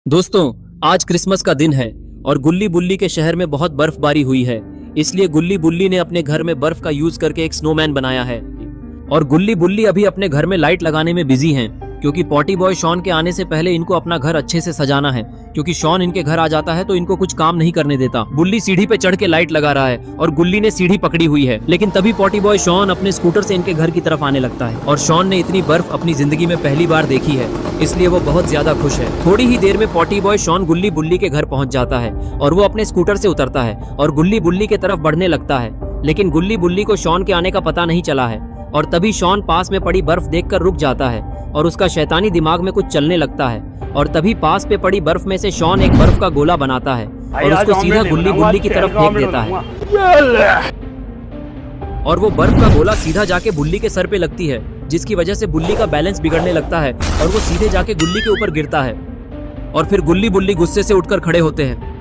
दोस्तों, आज क्रिसमस का दिन है और गुल्ली बुल्ली के शहर में बहुत बर्फबारी हुई है। इसलिए गुल्ली बुल्ली ने अपने घर में बर्फ का यूज करके एक स्नोमैन बनाया है। और गुल्ली बुल्ली अभी अपने घर में लाइट लगाने में बिजी हैं, क्योंकि पॉटी बॉय शॉन के आने से पहले इनको अपना घर अच्छे से सजाना है। क्योंकि शॉन इनके घर आ जाता है तो इनको कुछ काम नहीं करने देता। बुल्ली सीढ़ी पे चढ़ के लाइट लगा रहा है और गुल्ली ने सीढ़ी पकड़ी हुई है। लेकिन तभी पॉटी बॉय शॉन अपने स्कूटर से इनके घर की तरफ आने लगता है। और शॉन ने इतनी बर्फ अपनी जिंदगी में पहली बार देखी है, इसलिए वो बहुत ज्यादा खुश है। थोड़ी ही देर में पॉटी बॉय शॉन गुल्ली बुल्ली के घर पहुंच जाता है और वो अपने स्कूटर से उतरता है और गुल्ली बुल्ली के तरफ बढ़ने लगता है। लेकिन गुल्ली बुल्ली को शॉन के आने का पता नहीं चला है और तभी शॉन पास में पड़ी बर्फ देखकर रुक जाता है और उसका शैतानी दिमाग में कुछ चलने लगता है। और तभी पास पे पड़ी बर्फ में से शॉन एक बर्फ का गोला बनाता है और उसको सीधा गुल्ली बुल्ली की तरफ फेंक देता है। और वो बर्फ का गोला सीधा जाके बुल्ली के सर पे लगती है, जिसकी वजह से बुल्ली का बैलेंस बिगड़ने लगता है और वो सीधे जाके गुल्ली के ऊपर गिरता है। और फिर गुल्ली बुल्ली गुस्से से उठकर खड़े होते हैं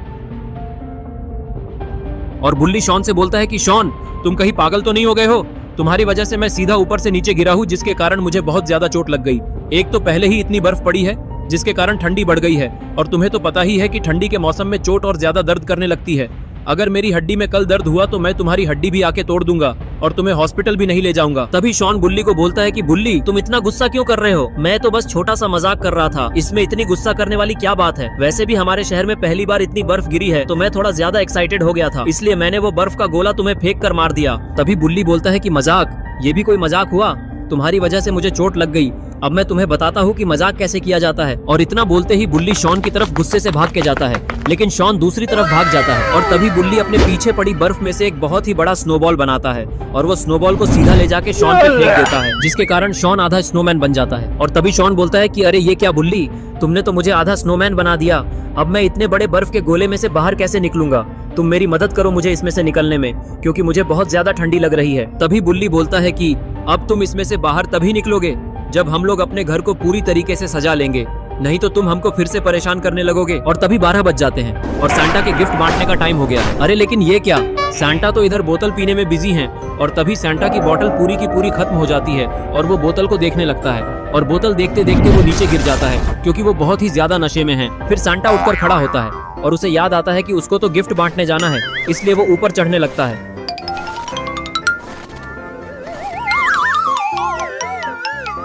और बुल्ली शॉन से बोलता है कि शॉन, तुम कहीं पागल तो नहीं हो गए हो? तुम्हारी वजह से मैं सीधा ऊपर से नीचे गिरा हूँ, जिसके कारण मुझे बहुत ज्यादा चोट लग गई। एक तो पहले ही इतनी बर्फ पड़ी है जिसके कारण ठंडी बढ़ गई है, और तुम्हें तो पता ही है कि ठंडी के मौसम में चोट और ज्यादा दर्द करने लगती है। अगर मेरी हड्डी में कल दर्द हुआ तो मैं तुम्हारी हड्डी भी आके तोड़ दूंगा और तुम्हें हॉस्पिटल भी नहीं ले जाऊंगा। तभी शॉन बुल्ली को बोलता है कि बुल्ली, तुम इतना गुस्सा क्यों कर रहे हो? मैं तो बस छोटा सा मजाक कर रहा था, इसमें इतनी गुस्सा करने वाली क्या बात है? वैसे भी हमारे शहर में पहली बार इतनी बर्फ गिरी है तो मैं थोड़ा ज्यादा एक्साइटेड हो गया था, इसलिए मैंने वो बर्फ का गोला तुम्हें फेंक कर मार दिया। तभी बुल्ली बोलता है कि मजाक? ये भी कोई मजाक हुआ? तुम्हारी वजह से मुझे चोट लग गई। अब मैं तुम्हें बताता हूँ कि मजाक कैसे किया जाता है। और इतना बोलते ही बुल्ली शॉन की तरफ गुस्से से भाग के जाता है, लेकिन शॉन दूसरी तरफ भाग जाता है। और तभी बुल्ली अपने पीछे पड़ी बर्फ में से एक बहुत ही बड़ा स्नोबॉल बनाता है और वो स्नोबॉल को सीधा ले जाके शॉन पे फेंक देता है, जिसके कारण शॉन आधा स्नोमैन बन जाता है। और तभी शॉन बोलता है कि अरे ये क्या बुल्ली, तुमने तो मुझे आधा स्नोमैन बना दिया। अब मैं इतने बड़े बर्फ के गोले में से बाहर कैसे निकलूंगा? तुम मेरी मदद करो मुझे इसमें से निकलने में, क्योंकि मुझे बहुत ज्यादा ठंडी लग रही है। तभी बुल्ली बोलता है कि अब तुम इसमें से बाहर तभी निकलोगे जब हम लोग अपने घर को पूरी तरीके से सजा लेंगे, नहीं तो तुम हमको फिर से परेशान करने लगोगे। और तभी 12 बज जाते हैं और सांता के गिफ्ट बांटने का टाइम हो गया है। अरे लेकिन ये क्या, सांता तो इधर बोतल पीने में बिजी हैं। और तभी सांता की बोतल पूरी की पूरी खत्म हो जाती है और वो बोतल को देखने लगता है और बोतल देखते देखते वो नीचे गिर जाता है, क्योंकि वो बहुत ही ज्यादा नशे में है। फिर सांता उठकर खड़ा होता है और उसे याद आता है कि उसको तो गिफ्ट बांटने जाना है, इसलिए वो ऊपर चढ़ने लगता है।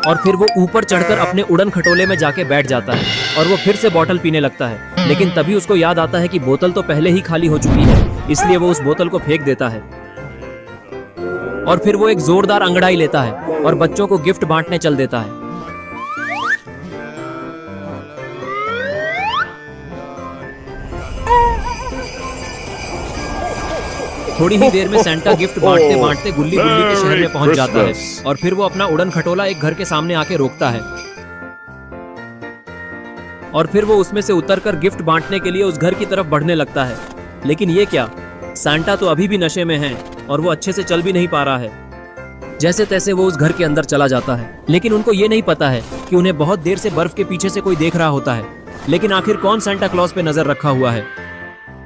और फिर वो ऊपर चढ़कर अपने उड़न खटोले में जाके बैठ जाता है और वो फिर से बोतल पीने लगता है। लेकिन तभी उसको याद आता है कि बोतल तो पहले ही खाली हो चुकी है, इसलिए वो उस बोतल को फेंक देता है। और फिर वो एक जोरदार अंगड़ाई लेता है और बच्चों को गिफ्ट बांटने चल देता है। थोड़ी ही देर में सांता गिफ्ट बांटते बांटते गुल्ली बुल्ली के शहर में पहुंच जाता है और फिर वो अपना उड़न खटोला एक घर के सामने आके रोकता है। और फिर वो उसमें से उतरकर गिफ्ट बांटने के लिए उस घर की तरफ बढ़ने लगता है। लेकिन ये क्या, सांता तो अभी भी नशे में है और वो अच्छे से चल भी नहीं पा रहा है। जैसे तैसे वो उस घर के अंदर चला जाता है, लेकिन उनको ये नहीं पता है कि उन्हें बहुत देर से बर्फ के पीछे से कोई देख रहा होता है। लेकिन आखिर कौन सांता क्लॉज पे नजर रखा हुआ है?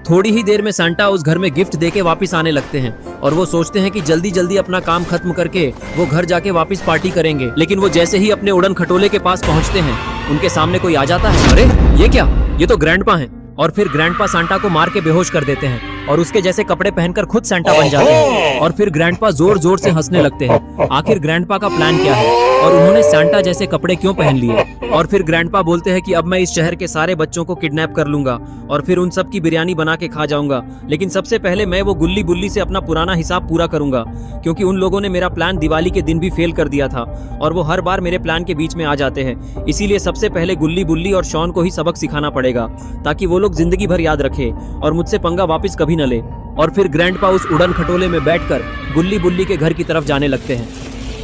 थोड़ी ही देर में सांता उस घर में गिफ्ट देके वापस आने लगते हैं और वो सोचते हैं कि जल्दी जल्दी अपना काम खत्म करके वो घर जाके वापस पार्टी करेंगे। लेकिन वो जैसे ही अपने उड़न खटोले के पास पहुंचते हैं, उनके सामने कोई आ जाता है। अरे ये क्या, ये तो ग्रैंडपा हैं। और फिर ग्रैंडपा सांता को मार के बेहोश कर देते हैं और उसके जैसे कपड़े पहनकर खुद सांता बन जाते हैं। और फिर ग्रैंडपा जोर जोर से हंसने लगते हैं। आखिर ग्रैंडपा का प्लान क्या है और उन्होंने सांता जैसे कपड़े क्यों पहन लिए? और फिर ग्रैंडपा बोलते हैं कि अब मैं इस शहर के सारे बच्चों को किडनैप कर लूंगा और फिर उन सब की बिरयानी बना के खा जाऊंगा। लेकिन सबसे पहले मैं वो गुल्ली बुल्ली से अपना पुराना हिसाब पूरा करूंगा, क्योंकि उन लोगों ने मेरा प्लान दिवाली के दिन भी फेल कर दिया था और वो हर बार मेरे प्लान के बीच में आ जाते हैं। इसीलिए सबसे पहले गुल्ली बुल्ली और शॉन को ही सबक सिखाना पड़ेगा, ताकि वो लोग जिंदगी भर याद रखे और मुझसे पंगा वापस कभी न ले। और फिर ग्रैंडपा उस उड़न खटोले में बैठकर गुल्ली बुल्ली के घर की तरफ जाने लगते हैं।